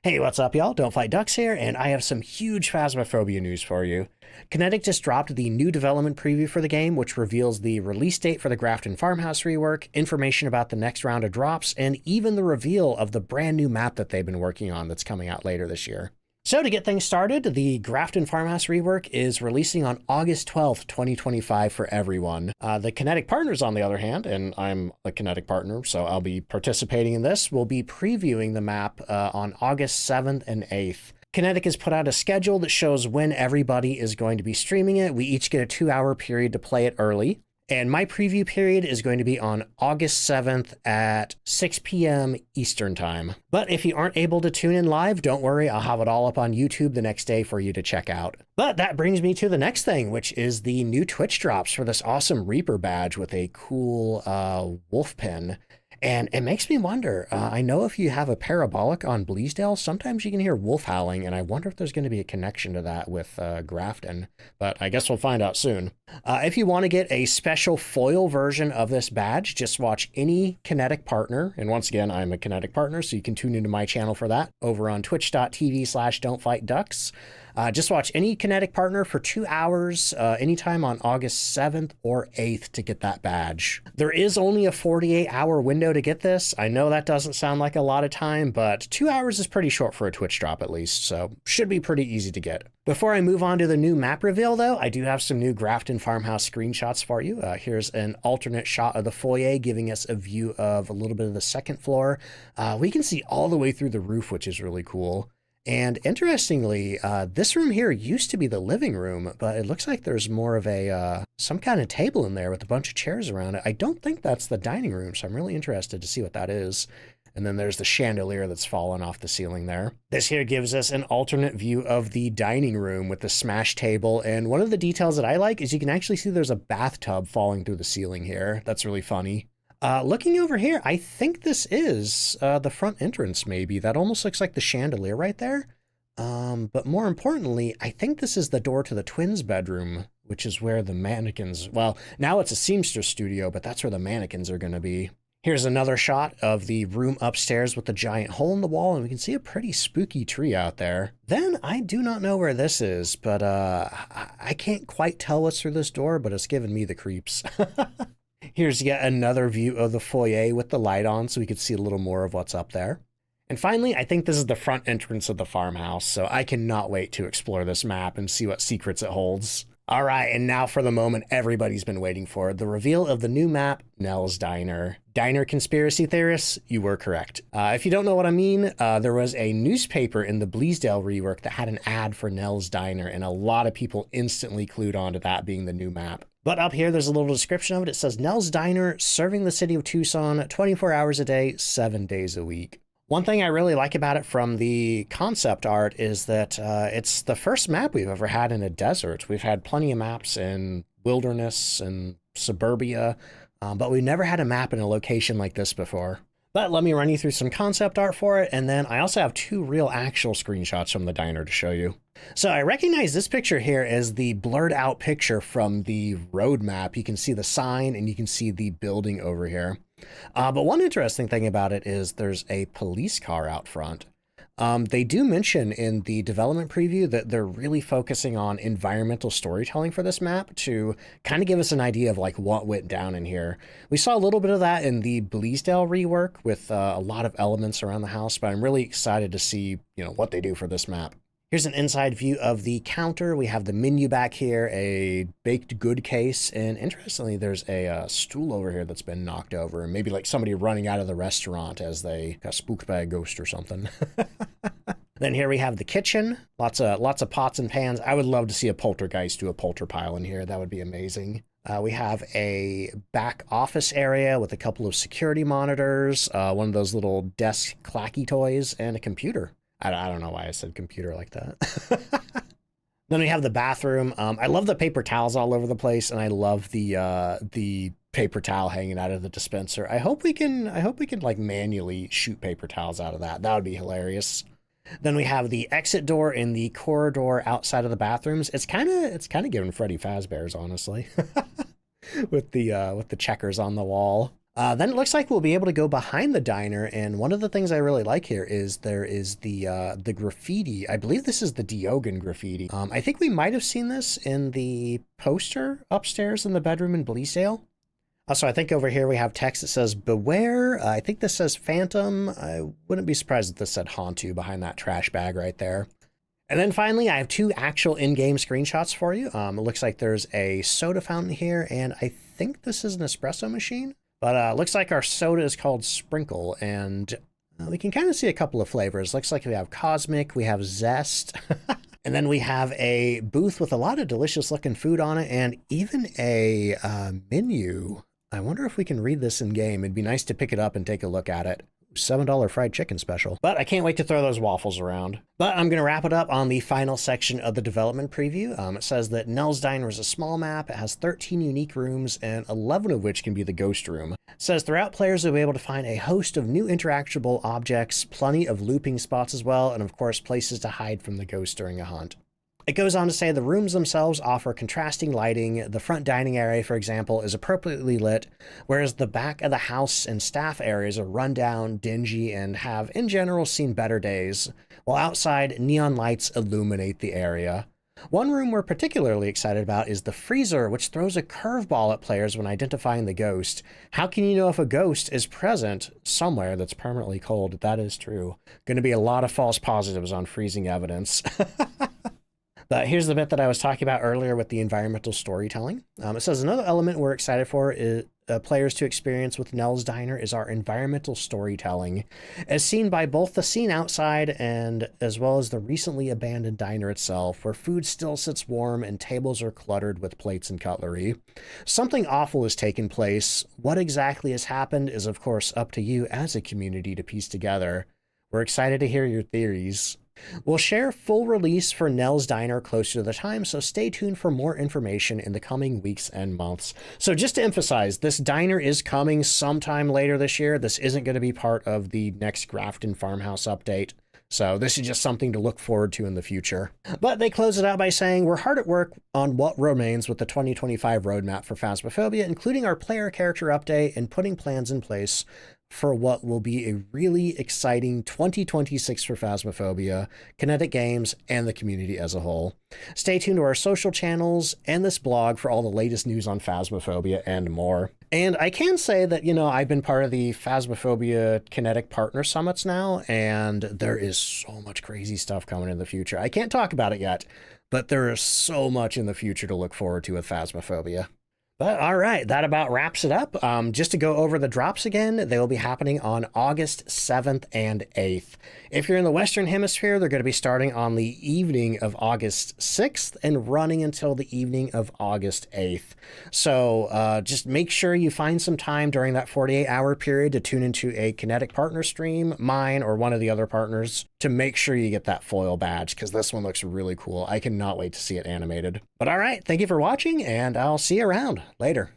Hey, what's up, y'all? DontFightDucks here, and I have some huge Phasmophobia news for you. Kinetic just dropped the new development preview for the game, which reveals the release date for the Grafton Farmhouse rework, information about the next round of drops, and even the reveal of the brand new map that they've been working on that's coming out later this year. So to get things started, the Grafton Farmhouse rework is releasing on August 12th, 2025 for everyone. The Kinetic partners, on the other hand, and I'm a Kinetic partner, so I'll be participating in this, will be previewing the map on August 7th and 8th. Kinetic has put out a schedule that shows when everybody is going to be streaming it. We each get a 2-hour period to play it early. And my preview period is going to be on August 7th at 6 p.m. Eastern Time. But if you aren't able to tune in live, don't worry, I'll have it all up on YouTube the next day for you to check out. But that brings me to the next thing, which is the new Twitch drops for this awesome Reaper badge with a cool wolf pin. And it makes me wonder, I know if you have a parabolic on Bleasdale, sometimes you can hear wolf howling, and I wonder if there's going to be a connection to that with Grafton, but I guess we'll find out soon. If you want to get a special foil version of this badge, just watch any Kinetic partner, and once again, I'm a Kinetic partner, so you can tune into my channel for that over on twitch.tv/DontFightDucks. Just watch any Kinetic partner for 2 hours, anytime on August 7th or 8th to get that badge. There is only a 48-hour window to get this. I know that doesn't sound like a lot of time, but 2 hours is pretty short for a Twitch drop at least, so should be pretty easy to get. Before I move on to the new map reveal though, I do have some new Grafton Farmhouse screenshots for you. Here's an alternate shot of the foyer giving us a view of a little bit of the second floor. We can see all the way through the roof, which is really cool. And interestingly, this room here used to be the living room, but it looks like there's more of a some kind of table in there with a bunch of chairs around it. I don't think that's the dining room, so I'm really interested to see what that is. And then there's the chandelier that's fallen off the ceiling there. This here gives us an alternate view of the dining room with the smash table. And one of the details that I like is you can actually see there's a bathtub falling through the ceiling here. That's really funny. Looking over here, I think this is the front entrance maybe. That almost looks like the chandelier right there. But more importantly, I think this is the door to the twins' bedroom, which is where the mannequins, well, now it's a seamstress studio, but that's where the mannequins are going to be. Here's another shot of the room upstairs with the giant hole in the wall, and we can see a pretty spooky tree out there. Then I do not know where this is, but I can't quite tell what's through this door, but it's giving me the creeps. Here's yet another view of the foyer with the light on so we could see a little more of what's up there. And finally, I think this is the front entrance of the farmhouse, so I cannot wait to explore this map and see what secrets it holds. All right, and now for the moment everybody's been waiting for, the reveal of the new map, Nell's Diner. Diner conspiracy theorists, you were correct. If you don't know what I mean, there was a newspaper in the Bleasdale rework that had an ad for Nell's Diner, and a lot of people instantly clued on to that being the new map. But up here, there's a little description of it. It says, Nell's Diner, serving the city of Tucson 24 hours a day, 7 days a week. One thing I really like about it from the concept art is that it's the first map we've ever had in a desert. We've had plenty of maps in wilderness and suburbia, but we've never had a map in a location like this before. But let me run you through some concept art for it, and then I also have 2 real actual screenshots from the diner to show you. So I recognize this picture here as the blurred out picture from the road map. You can see the sign and you can see the building over here. But one interesting thing about it is there's a police car out front. They do mention in the development preview that they're really focusing on environmental storytelling for this map to kind of give us an idea of like what went down in here. We saw a little bit of that in the Bleasdale rework with a lot of elements around the house, but I'm really excited to see, what they do for this map. Here's an inside view of the counter. We have the menu back here, a baked good case, and interestingly, there's a stool over here that's been knocked over, and maybe like somebody running out of the restaurant as they got spooked by a ghost or something. Then here we have the kitchen, lots of pots and pans. I would love to see a poltergeist do a polter pile in here. That would be amazing. We have a back office area with a couple of security monitors, one of those little desk clacky toys, and a computer. I don't know why I said computer like that. Then we have the bathroom. I love the paper towels all over the place, and I love the paper towel hanging out of the dispenser. I hope we can like manually shoot paper towels out of that. That would be hilarious. Then we have the exit door in the corridor outside of the bathrooms. It's kind of giving Freddy Fazbear's, honestly, with the checkers on the wall. Then it looks like we'll be able to go behind the diner, and one of the things I really like here is there is the graffiti. I believe this is the Diogen graffiti. I think we might have seen this in the poster upstairs in the bedroom in Bleasdale. Also, I think over here we have text that says beware. I think this says phantom. I wouldn't be surprised if this said haunt you behind that trash bag right there. And then finally, I have two actual in-game screenshots for you. It looks like there's a soda fountain here, and I think this is an espresso machine. But looks like our soda is called Sprinkle, and we can kind of see a couple of flavors. Looks like we have Cosmic, we have Zest, and then we have a booth with a lot of delicious looking food on it, and even a menu. I wonder if we can read this in game. It'd be nice to pick it up and take a look at it. $7 fried chicken special. But I can't wait to throw those waffles around. But I'm going to wrap it up on the final section of the development preview. It says that Nell's Diner is a small map. It has 13 unique rooms, and 11 of which can be the ghost room. It says throughout, players will be able to find a host of new interactable objects, plenty of looping spots as well, and of course places to hide from the ghost during a hunt. It goes on to say the rooms themselves offer contrasting lighting. The front dining area, for example, is appropriately lit, whereas the back of the house and staff areas are run down, dingy, and have, in general, seen better days, while outside, neon lights illuminate the area. One room we're particularly excited about is the freezer, which throws a curveball at players when identifying the ghost. How can you know if a ghost is present somewhere that's permanently cold? That is true. Going to be a lot of false positives on freezing evidence. But here's the bit that I was talking about earlier with the environmental storytelling. It says another element we're excited for is players to experience with Nell's Diner is our environmental storytelling, as seen by both the scene outside and as well as the recently abandoned diner itself, where food still sits warm and tables are cluttered with plates and cutlery. Something awful has taken place. What exactly has happened is, of course, up to you as a community to piece together. We're excited to hear your theories. We'll share full release for Nell's Diner closer to the time, so stay tuned for more information in the coming weeks and months. So just to emphasize, this diner is coming sometime later this year. This isn't going to be part of the next Grafton Farmhouse update. So this is just something to look forward to in the future. But they close it out by saying, we're hard at work on what remains with the 2025 roadmap for Phasmophobia, including our player character update and putting plans in place for what will be a really exciting 2026 for Phasmophobia, Kinetic Games, and the community as a whole. Stay tuned to our social channels and this blog for all the latest news on Phasmophobia and more. And I can say that, I've been part of the Phasmophobia Kinetic Partner Summits now, and there is so much crazy stuff coming in the future. I can't talk about it yet, but there is so much in the future to look forward to with Phasmophobia. But all right, that about wraps it up. Just to go over the drops again, they will be happening on August 7th and 8th. If you're in the Western Hemisphere, they're going to be starting on the evening of August 6th and running until the evening of August 8th. So just make sure you find some time during that 48-hour period to tune into a Kinetic Partner stream, mine or one of the other partners, to make sure you get that foil badge, because this one looks really cool. I cannot wait to see it animated. But all right, thank you for watching, and I'll see you around. Later.